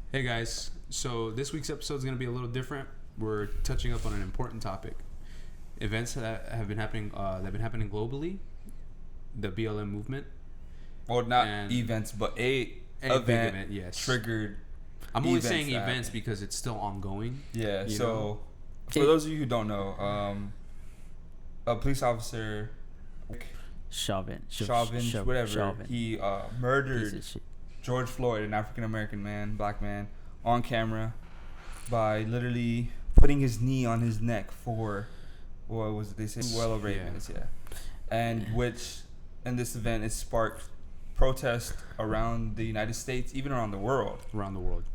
Hey guys, so this week's episode is going to be a little different. We're touching up on an important topic: events that have been happening, globally, the BLM movement. Well, not events, but a big event, yes, triggered. I'm only saying events because it's still ongoing. Yeah. So, for those of you who don't know, a police officer, Chauvin, whatever, he murdered George Floyd, an African American man, black man, on camera by literally putting his knee on his neck for, what was it they say? Well over 8 minutes, and which in this event it sparked protest around the United States, even around the world,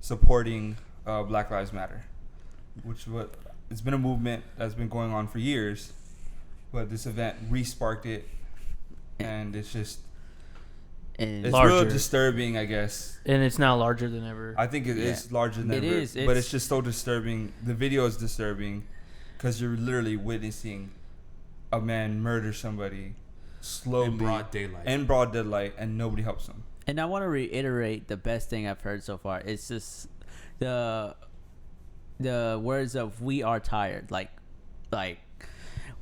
supporting Black Lives Matter, it's been a movement that's been going on for years, but this event re-sparked it, and it's just. It's real disturbing, I guess. And it's now larger than ever. I think it is larger than ever. It is. But it's just so disturbing. The video is disturbing because you're literally witnessing a man murder somebody slowly. In broad daylight, and nobody helps him. And I want to reiterate the best thing I've heard so far. It's just the words of "we are tired." Like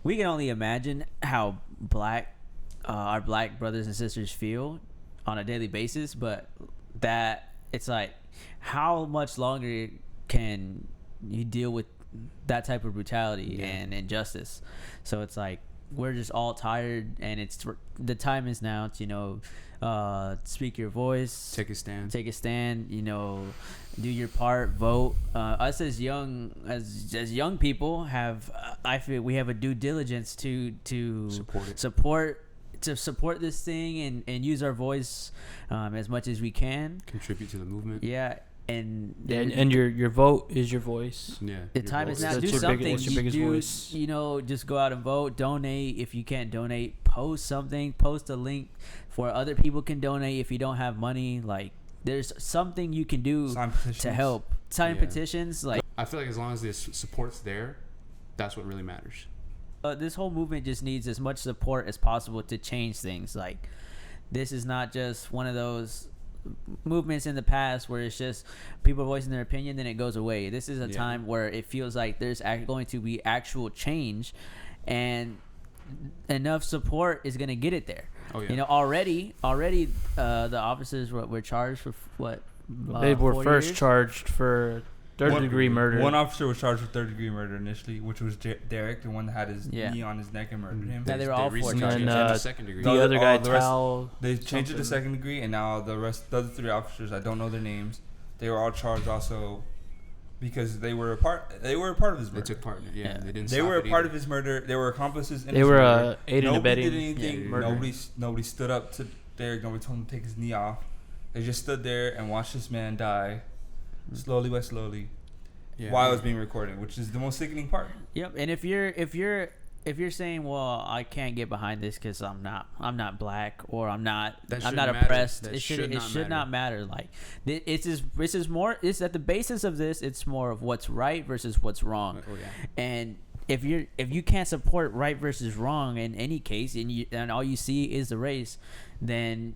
we can only imagine how our black brothers and sisters feel on a daily basis, but that it's like, how much longer can you deal with that type of brutality and injustice? So it's like we're just all tired, and the time is now to speak your voice, take a stand, do your part, vote. Us as young people I feel we have a due diligence to support this thing and use our voice as much as we can. Contribute to the movement. Yeah, and your vote is your voice. Yeah, the time is now. Do something. That's your biggest voice. Just go out and vote. Donate if you can't donate. Post something. Post a link for other people can donate if you don't have money. Like, there's something you can do to help. Sign petitions. Like, I feel like as long as this support's there, that's what really matters. This whole movement just needs as much support as possible to change things. Like, this is not just one of those movements in the past where it's just people voicing their opinion, then it goes away. This is a time where it feels like there's going to be actual change, and enough support is going to get it there. Oh, yeah. Already, the officers were charged for what? They were first charged for third-degree murder. One officer was charged with third-degree murder initially, which was Derek, the one that had his knee on his neck and murdered him. Yeah, they were all four charged. And second degree. The other guy, Tal. They changed it to second degree, and now the other three officers, I don't know their names. They were all charged also because they were a part of his murder. They took part in it. Yeah, they didn't. They were a part of his murder. They were accomplices. They were aiding and abetting. Nobody did anything. Nobody stood up to Derek. Nobody told him to take his knee off. They just stood there and watched this man die, slowly by slowly. Yeah, while it was being recorded, which is the most sickening part. Yep. And if you're saying, well, I can't get behind this because I'm not black, or I'm not oppressed, it should not matter. Like, it's at the basis of this. It's more of what's right versus what's wrong. Oh, yeah. And if you can't support right versus wrong in any case, and all you see is the race, then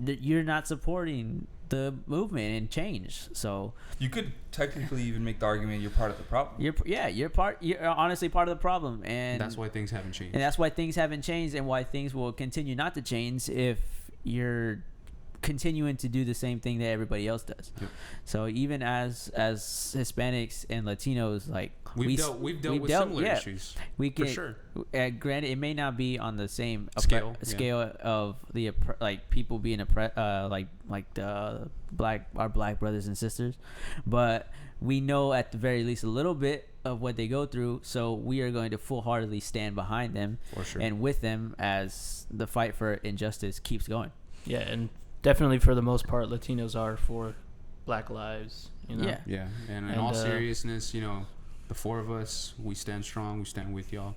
you're not supporting the movement and change. So you could technically even make the argument you're part of the problem. You're honestly part of the problem, and that's why things haven't changed. And that's why things haven't changed, and why things will continue not to change if you're continuing to do the same thing that everybody else does. Yep. So even as Hispanics and Latinos, like we've dealt with similar issues. We can, for sure. Granted, it may not be on the same scale of the people being oppressed, like the our black brothers and sisters, but we know at the very least a little bit of what they go through. So we are going to full-heartedly stand behind them and with them as the fight for injustice keeps going. Yeah, and definitely for the most part, Latinos are for Black lives. Yeah. And in all seriousness, the four of us, we stand strong. We stand with y'all.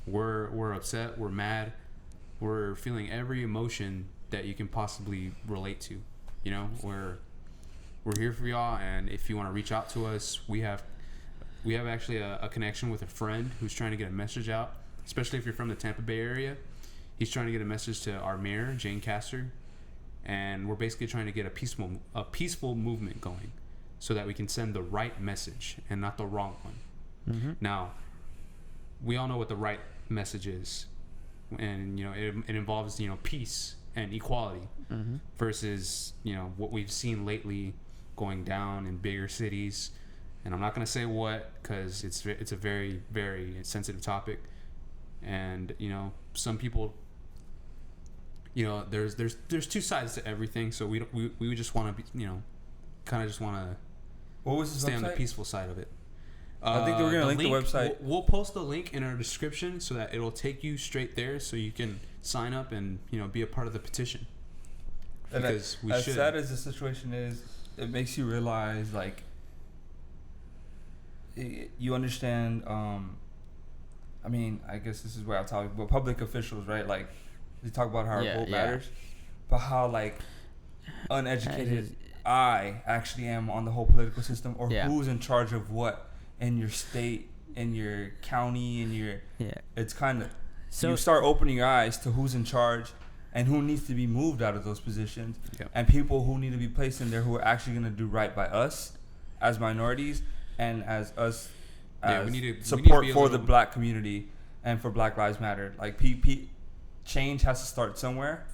We're upset. We're mad. We're feeling every emotion that you can possibly relate to. We're here for y'all, and if you want to reach out to us, we have actually a connection with a friend who's trying to get a message out, especially if you're from the Tampa Bay area. He's trying to get a message to our mayor, Jane Castor, and we're basically trying to get a peaceful movement going. so that we can send the right message and not the wrong one. Mm-hmm. Now, we all know what the right message is, and it involves peace and equality, Mm-hmm. versus what we've seen lately going down in bigger cities. And I'm not going to say what, because it's a very, very sensitive topic, and some people, there's two sides to everything, so we just want to be kind of just want to what was stay website? on the peaceful side of it. I think they were going to link the website. We'll post the link in our description so that it'll take you straight there, so you can sign up and be a part of the petition. And Because we as should. sad as the situation is, it makes you realize, like, you understand. I mean, I guess this is where I'll talk, but public officials, right? Like, they talk about how our vote matters, but how, like, uneducated I actually am on the whole political system, or who's in charge of what in your state, in your county, in your. It's kind of. So you start opening your eyes to who's in charge and who needs to be moved out of those positions, and people who need to be placed in there who are actually going to do right by us as minorities and as us as we need to support for the black community and for Black Lives Matter. Like, change has to start somewhere,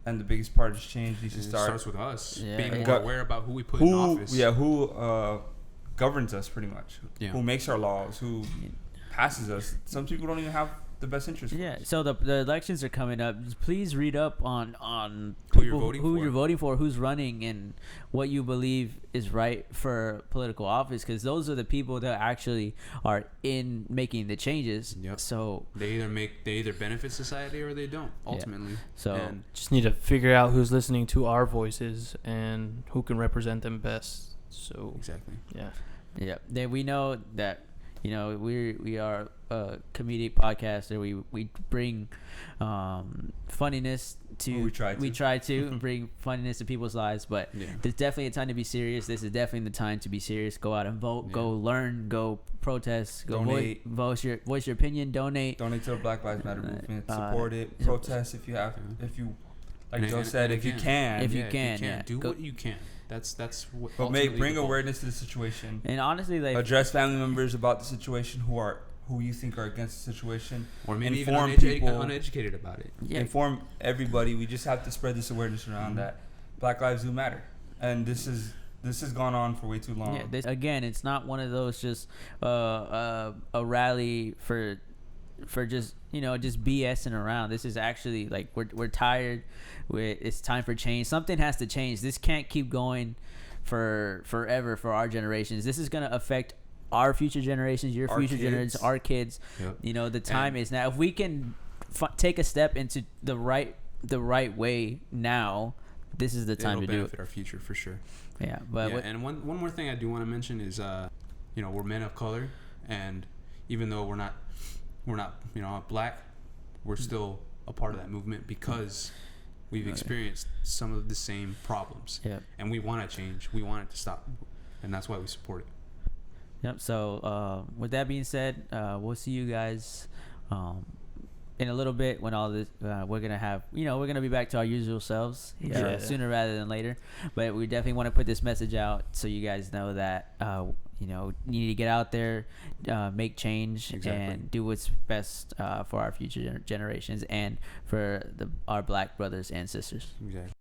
and the biggest part of change needs to start. Starts with us being more aware about who we put in office. Who governs us, pretty much. Who makes our laws, who passes us. Some people don't even have the best interest. So the elections are coming up. Please read up on who you're voting for, who's running, and what you believe is right for political office, because those are the people that actually are in making the changes. So they either benefit society or they don't, ultimately. So just need to figure out who's listening to our voices and who can represent them best. So exactly. Then we know that we are a comedic podcast, and we bring funniness to. We try to bring funniness to people's lives, but there's definitely a time to be serious. This is definitely the time to be serious. Go out and vote. Go learn. Go protest. Go voice your opinion. Donate to the Black Lives Matter movement. Support it. Protest if you have. If you, like Joe said, if you can. If you can, do what you can. That's what. But bring awareness to the situation. And honestly, like, address family members about the situation who you think are against the situation, or maybe inform even people, uneducated about it. Inform everybody. We just have to spread this awareness around that Black lives do matter, and this has gone on for way too long. Again, it's not one of those just a rally for just just BSing around. This is actually, like, we're tired. It's time for change. Something has to change. This can't keep going for forever for our generations. This is going to affect our future generations, your future generations, our kids. The time is now. If we can take a step into the right way now, this is the time to do it. It'll benefit our future for sure. And one more thing I do want to mention is we're men of color, and even though we're not black, we're still a part of that movement because we've experienced some of the same problems. And we want to change. We want it to stop, and that's why we support it. So with that being said, we'll see you guys in a little bit when all this we're gonna be back to our usual selves sooner rather than later. But we definitely want to put this message out so you guys know that you need to get out there, make change, and do what's best for our future generations and for our black brothers and sisters. Exactly.